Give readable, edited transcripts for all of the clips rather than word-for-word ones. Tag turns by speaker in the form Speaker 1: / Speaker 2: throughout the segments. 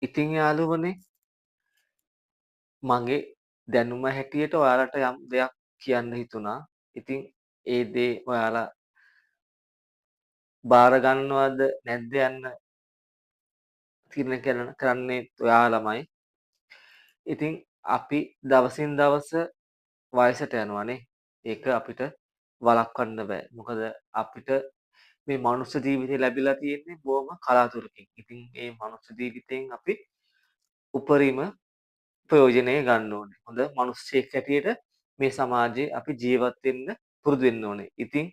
Speaker 1: ඉතින් යාළුවනේ මගේ දැනුම හැටියට ඔයාලට යම් දෙයක් කියන්න හිතුණා. ඉතින් ඒ දේ ඔයාලා බාර ගන්නවද නැද්ද යන්න තීරණය කරන්නේ ඔයාලමයි. ඉතින් අපි දවසින් දවස වයසට යනවානේ. ඒක අපිට වළක්වන්න බෑ. මොකද අපිට මේ මනුස්ස ජීවිතය ලැබිලා තියෙන්නේ බොහොම කලාතුරකින්. ඉතින් මේ මනුස්ස ජීවිතයෙන් අපි උපරිම ප්‍රයෝජනය ගන්න ඕනේ. හොඳ මිනිස්සෙක් හැටියට මේ සමාජයේ අපි ජීවත් වෙන්න පුරුදු වෙන්න ඕනේ. ඉතින්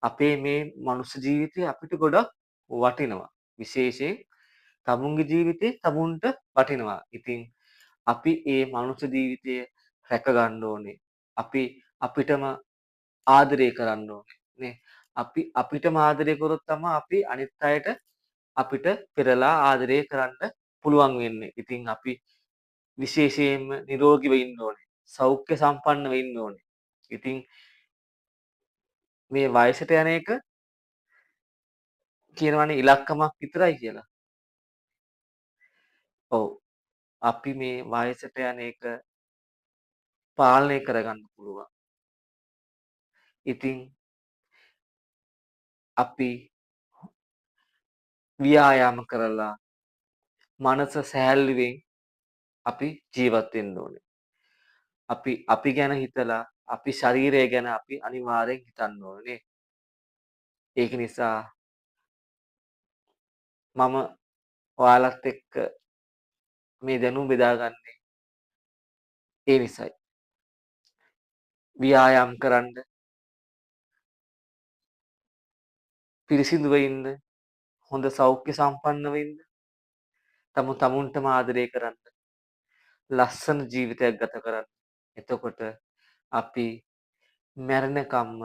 Speaker 1: අපේ මේ මනුස්ස ජීවිතය අපිට ගොඩක් වටිනවා. විශේෂයෙන් තමුන්ගේ ජීවිතේ තමුන්ට වටිනවා. ඉතින් අපි ඒ මනුස්ස ජීවිතය රැක ගන්න ඕනේ. අපි අපිටම ආදරය කරන්න ඕනේ නේ. අපි අපිටම ආදරය කරොත් තමයි අපි අනිත් අයට අපිට පෙරලා ආදරය කරන්න පුළුවන් වෙන්නේ. ඉතින් අපි විශේෂයෙන්ම නිරෝගීව ඉන්න ඕනේ. සෞඛ්‍ය සම්පන්නව ඉන්න ඕනේ. ඉතින් මේ වයසට යන එක කියනවනේ ඉලක්කමක් විතරයි කියලා. ඔව්. අපි මේ වයසට යන එක පාලනය කරගන්න පුළුවන්. ඉතින් අපි ව්‍යායාම කරලා මනස සැහැල්ලුවෙන් අපි ජීවත් වෙන්න ඕනේ. අපි ගැන හිතලා අපි ශරීරය ගැන අපි අනිවාර්යෙන් හිතන්න ඕනේ. ඒක නිසා මම ඔයාලත් එක්ක මේ දැනුම බෙදාගන්නේ ඒ නිසයි. ව්‍යායාම් කරන්න, පිරිසිදුව ඉන්න, හොඳ සෞඛ්‍ය සම්පන්නව ඉන්න, තමුන්ටම ආදරය කරන්න, ලස්සන ජීවිතයක් ගත කරන්න. එතකොට අපි මැරෙනකම්ම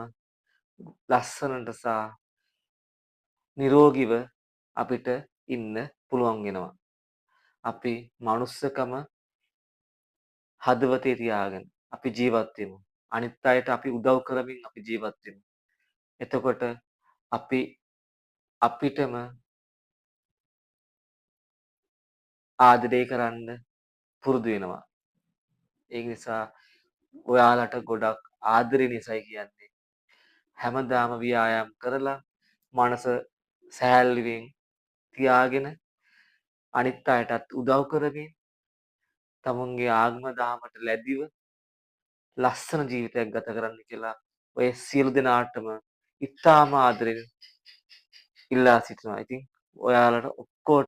Speaker 1: ලස්සනට සහ නිරෝගීව අපිට ඉන්න පුළුවන් වෙනවා. අපි මනුස්සකම හදවතේ තියාගෙන අපි ජීවත් වෙමු. අනිත් අයට අපි උදව් කරමින් අපි ජීවත් වෙමු. එතකොට අපි අපිටම ආදරය කරන්න පුරුදු වෙනවා. ඒ නිසා ඔයාලට ගොඩක් ආදරේ නිසයි කියන්නේ. හැමදාම ව්‍යායාම් කරලා මනස සැහැල්ලුවෙන් තියාගෙන අනිත් අයටත් උදව් කරමින් තමුන්ගේ ආගම දහමට ලැබිව ලස්සන ජීවිතයක් ගත කරන්න කියලා ඔය සියලු දෙනාටම ඉතාම ආදරෙන් ඉල්ලා සිටිනවා. ඉතින් ඔයාලට ඔක්කොටම